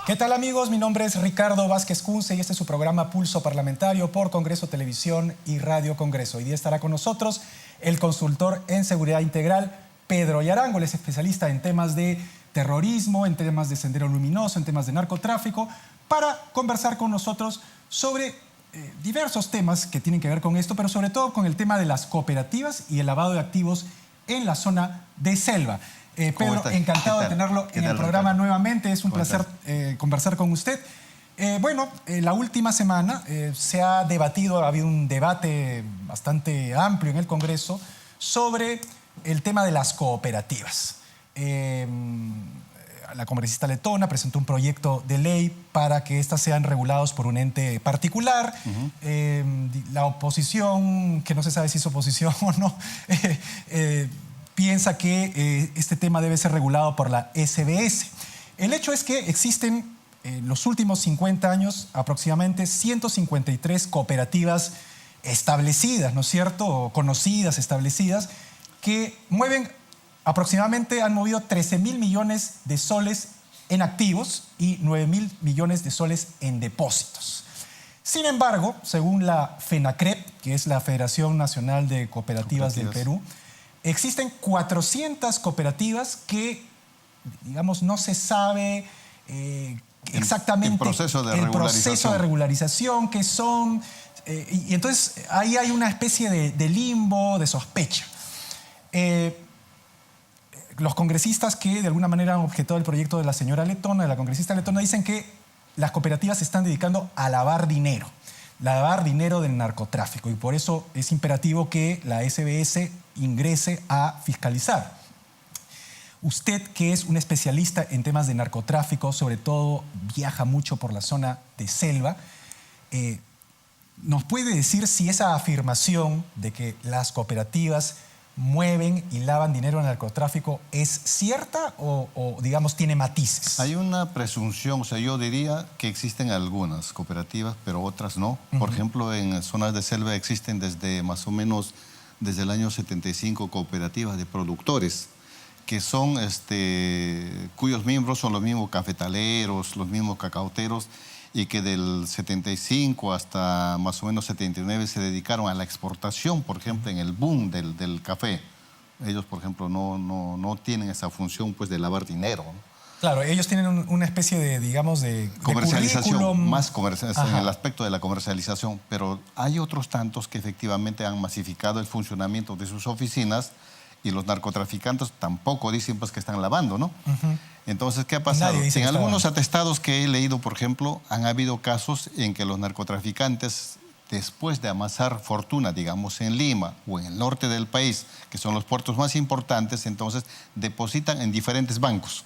¿Qué tal, amigos? Mi nombre es Ricardo Vázquez Kunze y este es su programa Pulso Parlamentario por Congreso Televisión y Radio Congreso. Hoy día estará con nosotros el consultor en seguridad integral, Pedro Yarango. Él es especialista en temas de terrorismo, en temas de sendero luminoso, en temas de narcotráfico, para conversar con nosotros sobre diversos temas que tienen que ver con esto, pero sobre todo con el tema de las cooperativas y el lavado de activos en la zona de selva. Pedro, encantado de tenerlo en el programa nuevamente. Es un placer conversar con usted. La última semana se ha debatido, ha habido un debate bastante amplio en el Congreso sobre el tema de las cooperativas. La congresista letona presentó un proyecto de ley para que éstas sean reguladas por un ente particular. La oposición, que no se sabe si es oposición o no, piensa que este tema debe ser regulado por la SBS. El hecho es que existen en los últimos 50 años aproximadamente 153 cooperativas establecidas, ¿no es cierto?, o conocidas, establecidas, que aproximadamente han movido 13.000 millones de soles en activos y 9.000 millones de soles en depósitos. Sin embargo, según la FENACREP, que es la Federación Nacional de Cooperativas del Perú, existen 400 cooperativas que, digamos, no se sabe exactamente el proceso de regularización que son. Y entonces ahí hay una especie de limbo, de sospecha. Los congresistas que de alguna manera han objetado el proyecto de la señora letona, de la congresista letona, dicen que las cooperativas se están dedicando a lavar dinero del narcotráfico, y por eso es imperativo que la SBS ingrese a fiscalizar. Usted, que es un especialista en temas de narcotráfico, sobre todo viaja mucho por la zona de selva, ¿nos puede decir si esa afirmación de que las cooperativas mueven y lavan dinero en el narcotráfico es cierta o digamos, tiene matices? Hay una presunción, o sea, yo diría que existen algunas cooperativas, pero otras no. Por ejemplo, en zonas de selva existen desde más o menos desde el año 75 cooperativas de productores, que son, cuyos miembros son los mismos cafetaleros, los mismos cacauteros, y que del 75 hasta más o menos 79 se dedicaron a la exportación, por ejemplo, en el boom del café. Ellos, por ejemplo, no tienen esa función, pues, de lavar dinero, ¿no? Claro, ellos tienen una especie de, digamos, de comercialización, más en el aspecto de la comercialización, pero hay otros tantos que efectivamente han masificado el funcionamiento de sus oficinas, y los narcotraficantes tampoco dicen, pues, que están lavando, ¿no? Entonces, ¿qué ha pasado? En algunos atestados que he leído, por ejemplo, han habido casos en que los narcotraficantes, después de amasar fortuna, digamos, en Lima o en el norte del país, que son los puertos más importantes, entonces depositan en diferentes bancos,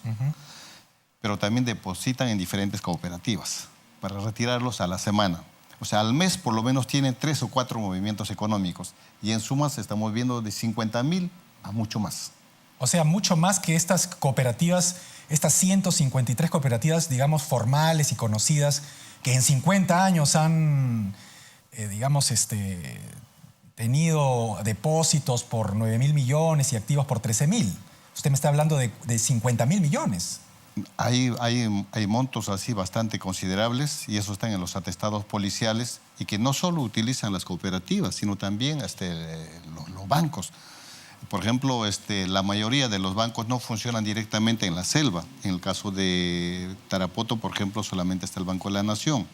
pero también depositan en diferentes cooperativas para retirarlos a la semana. O sea, al mes por lo menos tienen 3 o 4 movimientos económicos, y en suma se estamos viendo de 50.000 a mucho más. O sea, mucho más que estas cooperativas, estas 153 cooperativas, digamos, formales y conocidas, que en 50 años han, tenido depósitos por 9.000 millones y activos por 13.000. Usted me está hablando de 50.000 millones. Hay montos así bastante considerables, y eso están en los atestados policiales, y que no solo utilizan las cooperativas, sino también los bancos. Por ejemplo, la mayoría de los bancos no funcionan directamente en la selva. En el caso de Tarapoto, por ejemplo, solamente está el Banco de la Nación.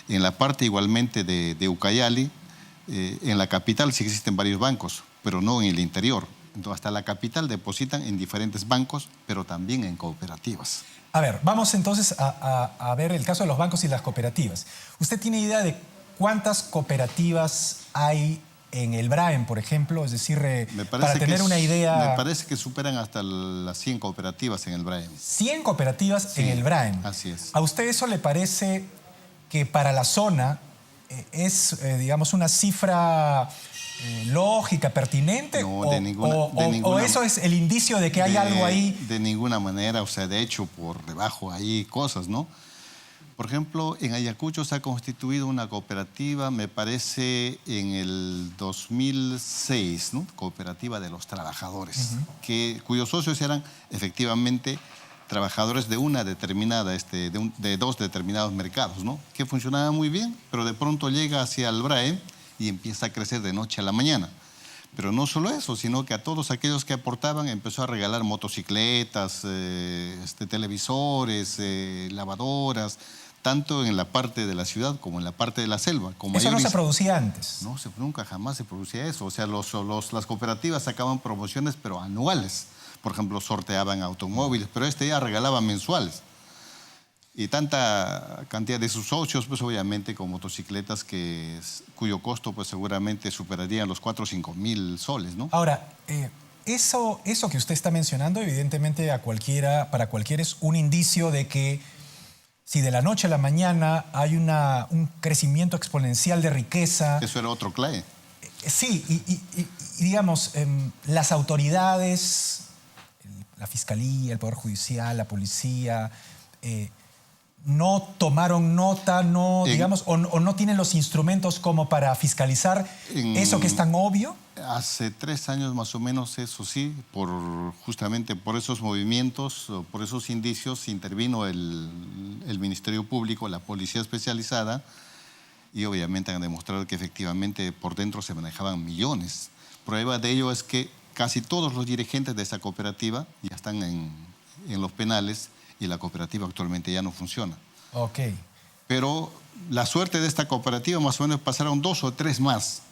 En la parte igualmente de Ucayali, en la capital sí existen varios bancos, pero no en el interior. Entonces, hasta la capital depositan en diferentes bancos, pero también en cooperativas. A ver, vamos entonces a ver el caso de los bancos y las cooperativas. ¿Usted tiene idea de cuántas cooperativas hay en el Braem, por ejemplo? Es decir, para tener una idea... Me parece que superan hasta las 100 cooperativas en el Braem. 100 cooperativas en el Braem. Así es. ¿A usted eso le parece que para la zona es, digamos, una cifra lógica, pertinente? No, de ninguna ¿O eso es el indicio de que hay algo ahí? De ninguna manera, o sea, de hecho, por debajo hay cosas, ¿no? Por ejemplo, en Ayacucho se ha constituido una cooperativa, me parece, en el 2006, ¿no? Cooperativa de los Trabajadores, cuyos socios eran efectivamente trabajadores de una determinada, de dos determinados mercados, ¿no? Que funcionaba muy bien, pero de pronto llega hacia el BRAE y empieza a crecer de noche a la mañana. Pero no solo eso, sino que a todos aquellos que aportaban empezó a regalar motocicletas, televisores, lavadoras, tanto en la parte de la ciudad como en la parte de la selva. Eso no se producía antes. No, nunca jamás se producía eso. O sea, las cooperativas sacaban promociones, pero anuales. Por ejemplo, sorteaban automóviles, pero ya regalaban mensuales. Y tanta cantidad de sus socios, pues obviamente con motocicletas cuyo costo pues seguramente superaría los 4 o 5 mil soles, ¿no? Ahora, eso que usted está mencionando, evidentemente para cualquiera es un indicio de que si de la noche a la mañana hay un crecimiento exponencial de riqueza... Eso era otro CLAE. Sí, y digamos, las autoridades, la Fiscalía, el Poder Judicial, la Policía... no tomaron nota, digamos, o no tienen los instrumentos como para fiscalizar eso que es tan obvio? Hace 3 años más o menos, eso sí, justamente por esos movimientos, por esos indicios, intervino el Ministerio Público, la Policía Especializada, y obviamente han demostrado que efectivamente por dentro se manejaban millones. Prueba de ello es que casi todos los dirigentes de esa cooperativa ya están en los penales, y la cooperativa actualmente ya no funciona. Ok. Pero la suerte de esta cooperativa más o menos pasaron 2 o 3 más,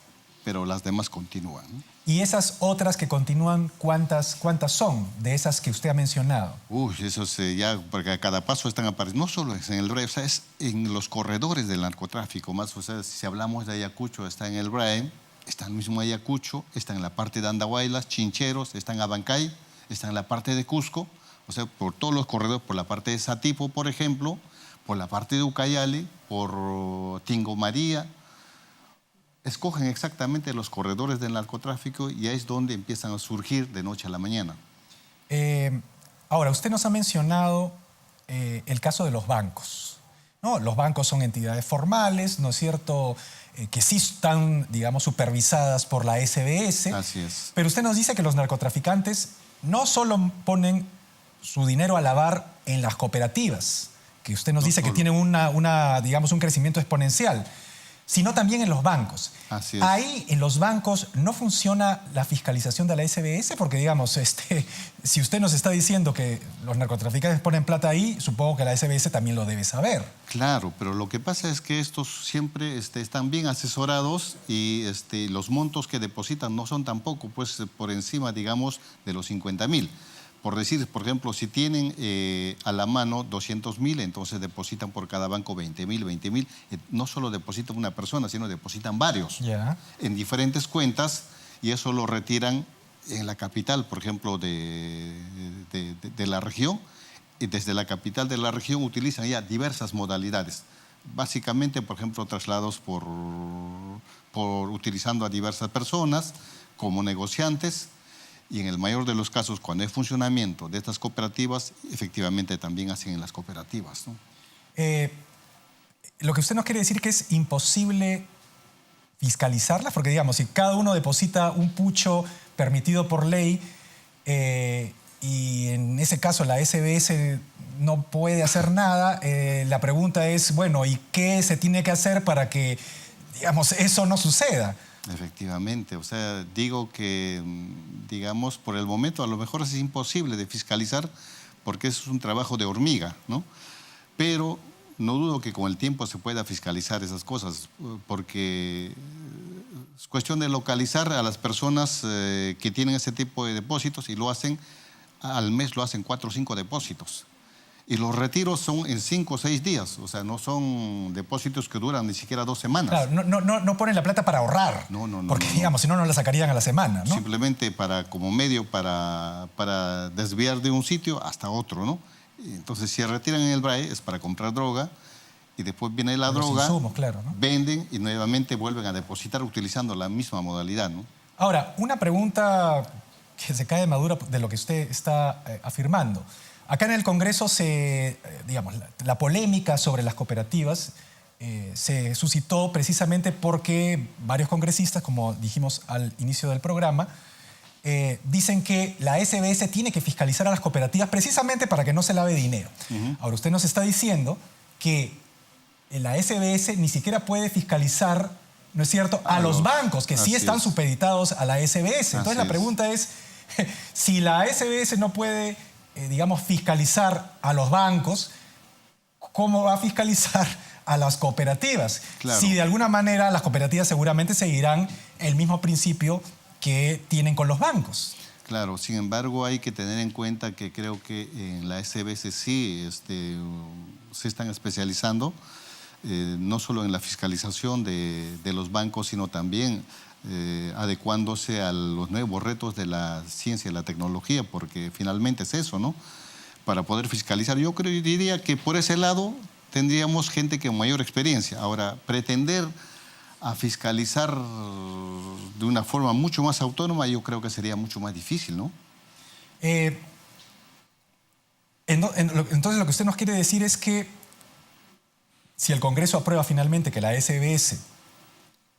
pero las demás continúan, ¿no? ¿Y esas otras que continúan, cuántas son de esas que usted ha mencionado? Uy, eso ya, porque a cada paso están apareciendo, no solo es en el BRAE, o sea, es en los corredores del narcotráfico, más, o sea, si hablamos de Ayacucho, está en el BRAE, está en el mismo Ayacucho, está en la parte de Andahuaylas, Chincheros, está en Abancay, está en la parte de Cusco. O sea, por todos los corredores, por la parte de Satipo, por ejemplo, por la parte de Ucayali, por Tingo María. Escogen exactamente los corredores del narcotráfico y ahí es donde empiezan a surgir de noche a la mañana. Ahora, usted nos ha mencionado el caso de los bancos, ¿no? Los bancos son entidades formales, ¿no es cierto?, que sí están, digamos, supervisadas por la SBS. Así es. Pero usted nos dice que los narcotraficantes no solo ponen su dinero a lavar en las cooperativas, que usted nos dice que tienen digamos, un crecimiento exponencial, sino también en los bancos. Así es. Ahí, en los bancos, ¿no funciona la fiscalización de la SBS? Porque, digamos, si usted nos está diciendo que los narcotraficantes ponen plata ahí, supongo que la SBS también lo debe saber. Claro, pero lo que pasa es que estos siempre están bien asesorados y los montos que depositan no son tampoco pues, por encima, digamos, de los 50.000. Por decir, por ejemplo, si tienen a la mano 200.000, entonces depositan por cada banco 20.000. No solo depositan una persona, sino depositan varios en diferentes cuentas y eso lo retiran en la capital, por ejemplo, de la región. Y desde la capital de la región utilizan ya diversas modalidades. Básicamente, por ejemplo, traslados utilizando a diversas personas como negociantes. Y en el mayor de los casos, cuando hay funcionamiento de estas cooperativas, efectivamente también hacen en las cooperativas, ¿no? Lo que usted nos quiere decir es que es imposible fiscalizarlas, porque digamos, si cada uno deposita un pucho permitido por ley y en ese caso la SBS no puede hacer nada, la pregunta es, bueno, ¿y qué se tiene que hacer para que, digamos, eso no suceda? Efectivamente, o sea, digo que, digamos, por el momento a lo mejor es imposible de fiscalizar porque eso es un trabajo de hormiga, ¿no? Pero no dudo que con el tiempo se pueda fiscalizar esas cosas porque es cuestión de localizar a las personas que tienen ese tipo de depósitos y lo hacen, al mes lo hacen 4 o 5 depósitos. Y los retiros son en 5 o 6 días, o sea, no son depósitos que duran ni siquiera 2 semanas. Claro, no ponen la plata para ahorrar, porque digamos, si no, no la sacarían a la semana, ¿no? Simplemente como medio para desviar de un sitio hasta otro, ¿no? Entonces, si retiran en el BRAE es para comprar droga y después viene la droga, insumos, claro, ¿no? Venden y nuevamente vuelven a depositar utilizando la misma modalidad, ¿no? Ahora, una pregunta que se cae de madura de lo que usted está afirmando. Acá en el Congreso digamos, la polémica sobre las cooperativas se suscitó precisamente porque varios congresistas, como dijimos al inicio del programa, dicen que la SBS tiene que fiscalizar a las cooperativas precisamente para que no se lave dinero. Ahora, usted nos está diciendo que la SBS ni siquiera puede fiscalizar, ¿no es cierto?, a los bancos, que sí están supeditados a la SBS. Entonces la pregunta es, si la SBS no puede, digamos, fiscalizar a los bancos, ¿cómo va a fiscalizar a las cooperativas? Claro. Si de alguna manera las cooperativas seguramente seguirán el mismo principio que tienen con los bancos. Claro, sin embargo hay que tener en cuenta que creo que en la SBS sí se están especializando, no solo en la fiscalización de los bancos, sino también adecuándose a los nuevos retos de la ciencia y la tecnología, porque finalmente es eso, ¿no? Para poder fiscalizar. Yo diría que por ese lado tendríamos gente con mayor experiencia. Ahora, pretender a fiscalizar de una forma mucho más autónoma, yo creo que sería mucho más difícil, ¿no? Entonces lo que usted nos quiere decir es que si el Congreso aprueba finalmente que la SBS,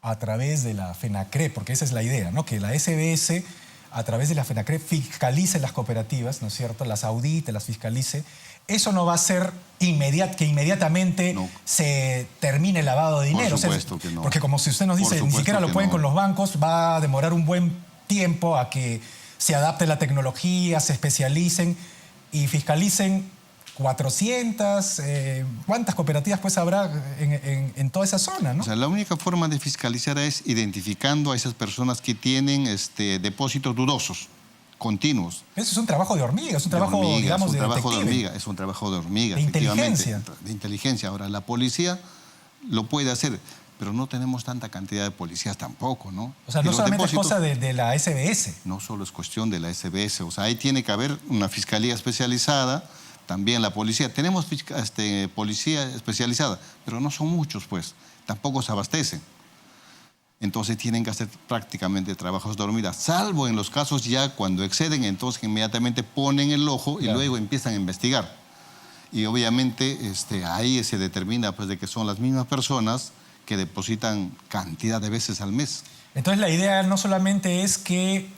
a través de la FENACRE, porque esa es la idea, ¿no?, que la SBS a través de la FENACRE fiscalice las cooperativas, ¿no es cierto?, las audite, las fiscalice, eso no va a ser que inmediatamente se termine el lavado de dinero. Por supuesto que no. Porque como si usted nos dice, ni siquiera lo pueden con los bancos, va a demorar un buen tiempo a que se adapte la tecnología, se especialicen y fiscalicen 400, ¿cuántas cooperativas pues habrá en toda esa zona, ¿no? O sea, la única forma de fiscalizar es identificando a esas personas que tienen depósitos dudosos, continuos. Eso es un trabajo de hormiga, es un trabajo, digamos, de detective. Es un trabajo de hormiga, de efectivamente. Inteligencia. De inteligencia. Ahora, la policía lo puede hacer, pero no tenemos tanta cantidad de policías tampoco, ¿no? O sea, no solamente es cosa de la SBS. No solo es cuestión de la SBS, o sea, ahí tiene que haber una fiscalía especializada, también la policía. Tenemos policía especializada, pero no son muchos, pues. Tampoco se abastecen. Entonces tienen que hacer prácticamente trabajos de hormiga, salvo en los casos ya cuando exceden, entonces inmediatamente ponen el ojo y luego empiezan a investigar. Y obviamente ahí se determina pues, de que son las mismas personas que depositan cantidad de veces al mes. Entonces la idea no solamente es que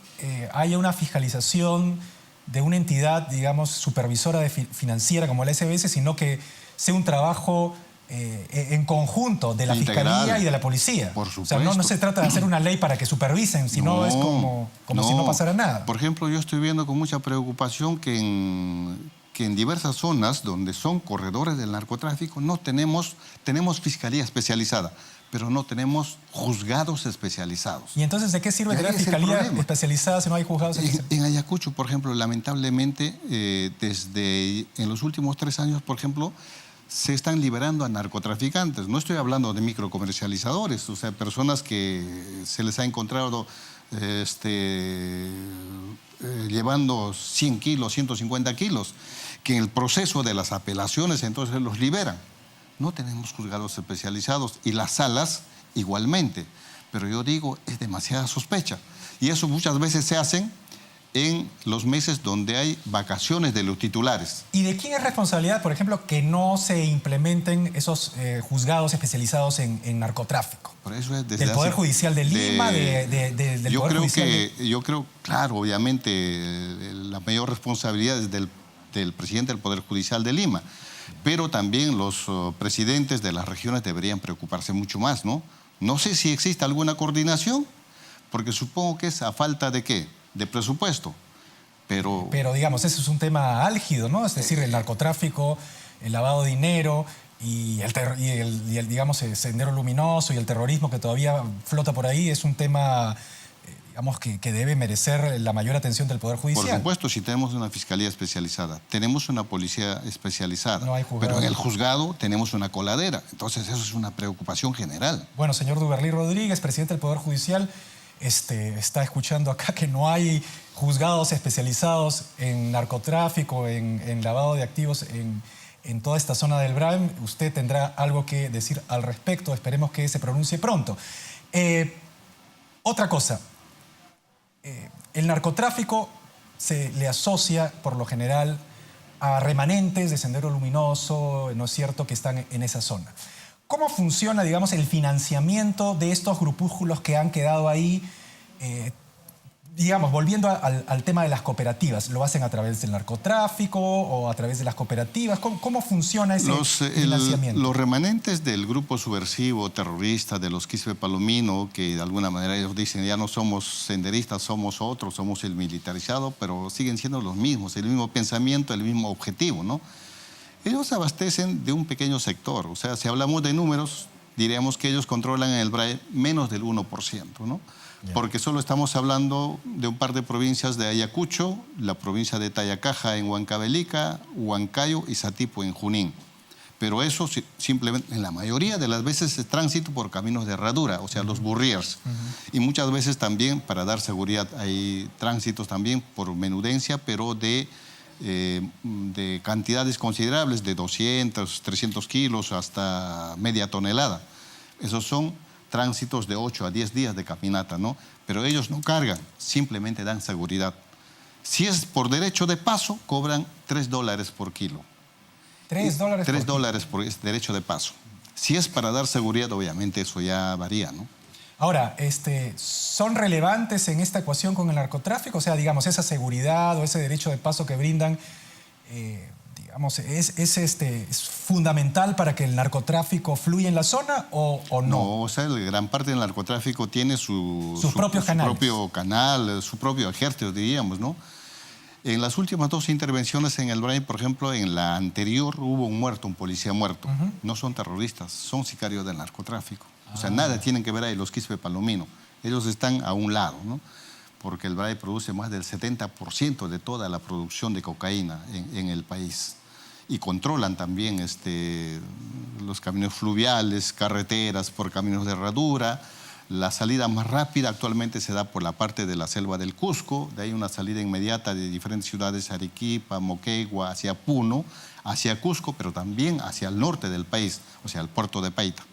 haya una fiscalización de una entidad, digamos, supervisora financiera como la SBS, sino que sea un trabajo en conjunto de la Fiscalía y de la Policía. Por supuesto. O sea, no se trata de hacer una ley para que supervisen, sino es como si no pasara nada. Por ejemplo, yo estoy viendo con mucha preocupación que en diversas zonas donde son corredores del narcotráfico tenemos fiscalía especializada, pero no tenemos juzgados especializados. ¿Y entonces de qué sirve tener fiscalía especializada si no hay juzgados especializados? En Ayacucho, por ejemplo, lamentablemente, en los últimos 3 años, por ejemplo, se están liberando a narcotraficantes. No estoy hablando de microcomercializadores, o sea, personas que se les ha encontrado llevando 100 kilos, 150 kilos, que en el proceso de las apelaciones entonces los liberan. No tenemos juzgados especializados y las salas igualmente. Pero yo digo, es demasiada sospecha. Y eso muchas veces se hacen en los meses donde hay vacaciones de los titulares. ¿Y de quién es responsabilidad, por ejemplo, que no se implementen esos juzgados especializados en narcotráfico? Por eso es ¿Del Poder Judicial de Lima? ¿Del Poder Judicial yo creo, claro, obviamente, la mayor responsabilidad es del presidente del Poder Judicial de Lima. Pero también los presidentes de las regiones deberían preocuparse mucho más, ¿no? No sé si existe alguna coordinación, porque supongo que es a falta de ¿qué? De presupuesto. Pero digamos, ese es un tema álgido, ¿no? Es decir, el narcotráfico, el lavado de dinero y digamos, el sendero luminoso y el terrorismo que todavía flota por ahí es un tema, digamos, que debe merecer la mayor atención del Poder Judicial. Por supuesto, si tenemos una fiscalía especializada, tenemos una policía especializada, no hay juzgado, pero en el juzgado tenemos una coladera. Entonces eso es una preocupación general. Bueno, señor Duberly Rodríguez, presidente del Poder Judicial, está escuchando acá que no hay juzgados especializados en narcotráfico, en lavado de activos en toda esta zona del Braem. Usted tendrá algo que decir al respecto. Esperemos que se pronuncie pronto. Otra cosa. El narcotráfico se le asocia, por lo general, a remanentes de Sendero Luminoso, ¿no es cierto?, que están en esa zona. ¿Cómo funciona, digamos, el financiamiento de estos grupúsculos que han quedado ahí? Digamos, volviendo al tema de las cooperativas, ¿lo hacen a través del narcotráfico o a través de las cooperativas? ¿Cómo funciona ese financiamiento? Los remanentes del grupo subversivo terrorista de los Quispe Palomino, que de alguna manera ellos dicen ya no somos senderistas, somos otros, somos el militarizado, pero siguen siendo los mismos, el mismo pensamiento, el mismo objetivo, ¿no? Ellos abastecen de un pequeño sector, o sea, si hablamos de números, diríamos que ellos controlan en el BRAE menos del 1%, ¿no? Porque solo estamos hablando de un par de provincias de Ayacucho, la provincia de Tayacaja en Huancavelica, Huancayo y Satipo en Junín. Pero eso simplemente, en la mayoría de las veces, es tránsito por caminos de herradura, o sea, los burriers. Y muchas veces también, para dar seguridad, hay tránsitos también por menudencia, pero de cantidades considerables, de 200, 300 kilos hasta media tonelada. Esos son tránsitos de 8 a 10 días de caminata, ¿no? Pero ellos no cargan, simplemente dan seguridad. Si es por derecho de paso, cobran $3 por kilo. $3 $3 por derecho de paso. Si es para dar seguridad, obviamente eso ya varía, ¿no? Ahora, ¿son relevantes en esta ecuación con el narcotráfico? O sea, digamos, esa seguridad o ese derecho de paso que brindan, digamos, ¿es fundamental para que el narcotráfico fluya en la zona o no? No, o sea, gran parte del narcotráfico tiene su propio canal, su propio ejército, diríamos, ¿no? En las últimas 2 intervenciones en el BRAE, por ejemplo, en la anterior hubo un muerto, un policía muerto. No son terroristas, son sicarios del narcotráfico. O sea, nada tienen que ver ahí los Quispe Palomino. Ellos están a un lado, ¿no? Porque el BRAE produce más del 70% de toda la producción de cocaína en el país. Y controlan también los caminos fluviales, carreteras por caminos de herradura. La salida más rápida actualmente se da por la parte de la selva del Cusco. De ahí una salida inmediata de diferentes ciudades, Arequipa, Moquegua, hacia Puno, hacia Cusco, pero también hacia el norte del país, o sea, el puerto de Paita,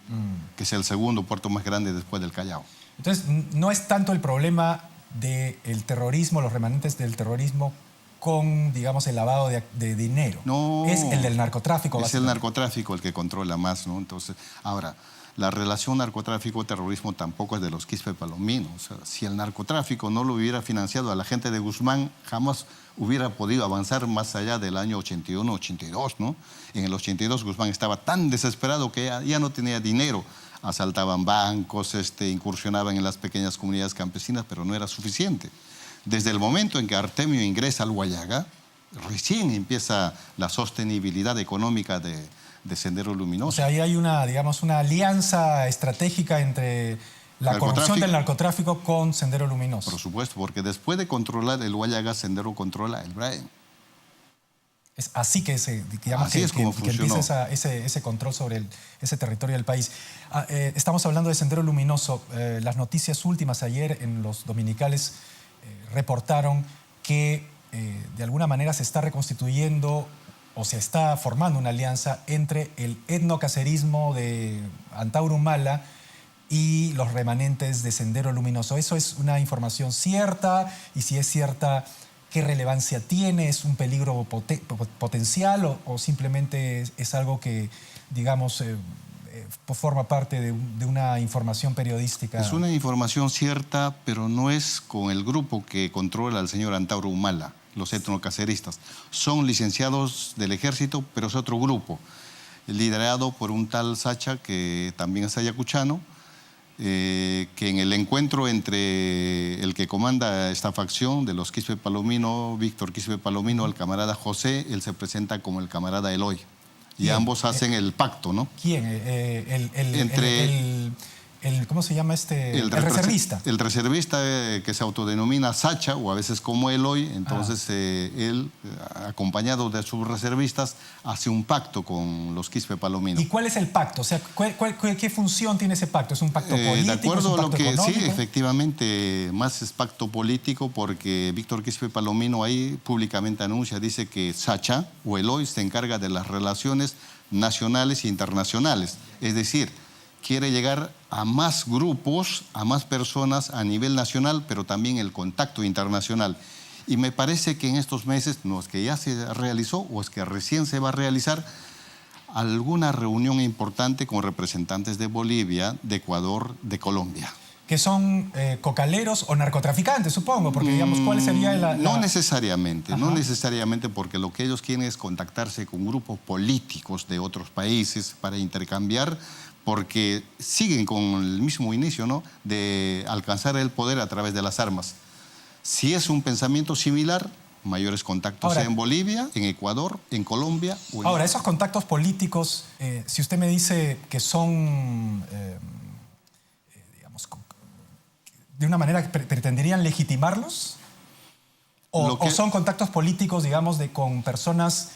que es el segundo puerto más grande después del Callao. Entonces, no es tanto el problema del terrorismo, los remanentes del terrorismo con, digamos, el lavado de dinero. No. Es el del narcotráfico. Es el narcotráfico el que controla más, ¿no? Entonces, ahora, la relación narcotráfico-terrorismo tampoco es de los Quispe Palomino. O sea, si el narcotráfico no lo hubiera financiado a la gente de Guzmán, jamás hubiera podido avanzar más allá del año 81, 82, ¿no? En el 82 Guzmán estaba tan desesperado que ya no tenía dinero. Asaltaban bancos, incursionaban en las pequeñas comunidades campesinas, pero no era suficiente. Desde el momento en que Artemio ingresa al Huallaga, recién empieza la sostenibilidad económica de Sendero Luminoso. O sea, ahí hay una alianza estratégica entre la corrupción del narcotráfico con Sendero Luminoso. Por supuesto, porque después de controlar el Huallaga, Sendero controla el BRAE. Es así que, digamos, así que empieza ese control sobre ese territorio del país. Estamos hablando de Sendero Luminoso. Las noticias últimas ayer en los dominicales reportaron que de alguna manera se está reconstituyendo o se está formando una alianza entre el etnocacerismo de Antauro Humala y los remanentes de Sendero Luminoso. ¿Eso es una información cierta? Y si es cierta, ¿qué relevancia tiene? ¿Es un peligro potencial o simplemente es algo que, digamos, forma parte de una información periodística? Es una información cierta, pero no es con el grupo que controla al señor Antauro Humala, los etnocaceristas. Son licenciados del ejército, pero es otro grupo, liderado por un tal Sacha, que también es ayacuchano, que en el encuentro entre el que comanda esta facción de los Quispe Palomino, Víctor Quispe Palomino, el camarada José, él se presenta como el camarada Eloy. Y ambos hacen el pacto, ¿no? ¿Quién? ¿Cómo se llama el reservista? El reservista que se autodenomina Sacha, o a veces como Eloy. Entonces él, acompañado de sus reservistas, hace un pacto con los Quispe Palomino. ¿Y cuál es el pacto? O sea, ¿qué función tiene ese pacto? ¿Es un pacto político? De acuerdo a lo que económico? sí, efectivamente, más es pacto político, porque Víctor Quispe Palomino ahí públicamente anuncia, dice que Sacha o Eloy se encarga de las relaciones nacionales e internacionales. Es decir, quiere llegar a más grupos, a más personas a nivel nacional, pero también el contacto internacional. Y me parece que en estos meses, no es que ya se realizó o es que recién se va a realizar, alguna reunión importante con representantes de Bolivia, de Ecuador, de Colombia. Que son cocaleros o narcotraficantes, supongo, porque digamos, ¿cuál sería la...? No necesariamente, Ajá. no necesariamente, porque lo que ellos quieren es contactarse con grupos políticos de otros países para intercambiar, porque siguen con el mismo inicio, ¿no?, de alcanzar el poder a través de las armas. Si es un pensamiento similar, mayores contactos ahora, sea en Bolivia, en Ecuador, en Colombia. Ahora, esos contactos políticos, si usted me dice que son, digamos, de una manera que pretenderían legitimarlos, o son contactos políticos, digamos, con personas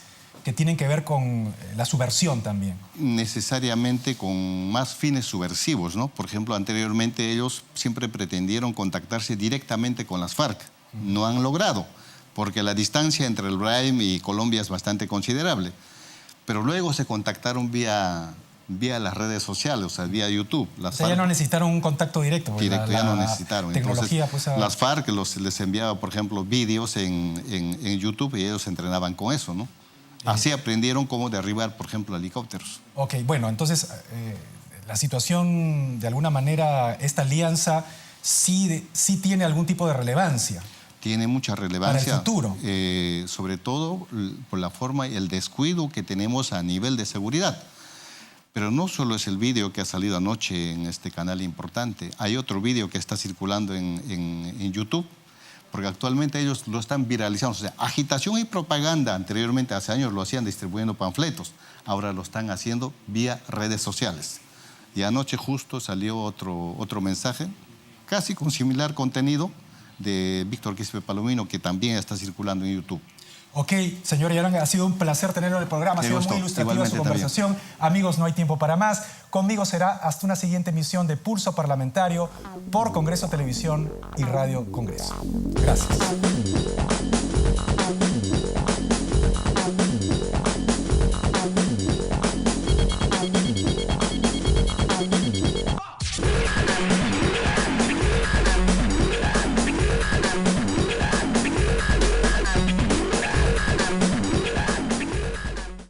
que tienen que ver con la subversión también. Necesariamente con más fines subversivos, ¿no? Por ejemplo, anteriormente ellos siempre pretendieron contactarse directamente con las FARC. No han logrado, porque la distancia entre el Brain y Colombia es bastante considerable. Pero luego se contactaron vía las redes sociales, o sea, vía YouTube. O sea, ya no necesitaron un contacto directo. Ya no necesitaron. Tecnología, entonces, las FARC les enviaba, por ejemplo, vídeos en YouTube y ellos se entrenaban con eso, ¿no? Así aprendieron cómo derribar, por ejemplo, helicópteros. Ok, bueno, entonces la situación, de alguna manera, esta alianza sí tiene algún tipo de relevancia. Tiene mucha relevancia. Para el futuro. Sobre todo por la forma y el descuido que tenemos a nivel de seguridad. Pero no solo es el vídeo que ha salido anoche en este canal importante. Hay otro vídeo que está circulando en YouTube, porque actualmente ellos lo están viralizando. O sea, agitación y propaganda, anteriormente, hace años, lo hacían distribuyendo panfletos. Ahora lo están haciendo vía redes sociales. Y anoche justo salió otro mensaje, casi con similar contenido, de Víctor Quispe Palomino, que también está circulando en YouTube. Ok, señor Yaranga, ha sido un placer tenerlo en el programa, ha sido muy ilustrativa su conversación. Amigos, no hay tiempo para más. Conmigo será hasta una siguiente emisión de Pulso Parlamentario por Congreso Televisión y Radio Congreso. Gracias.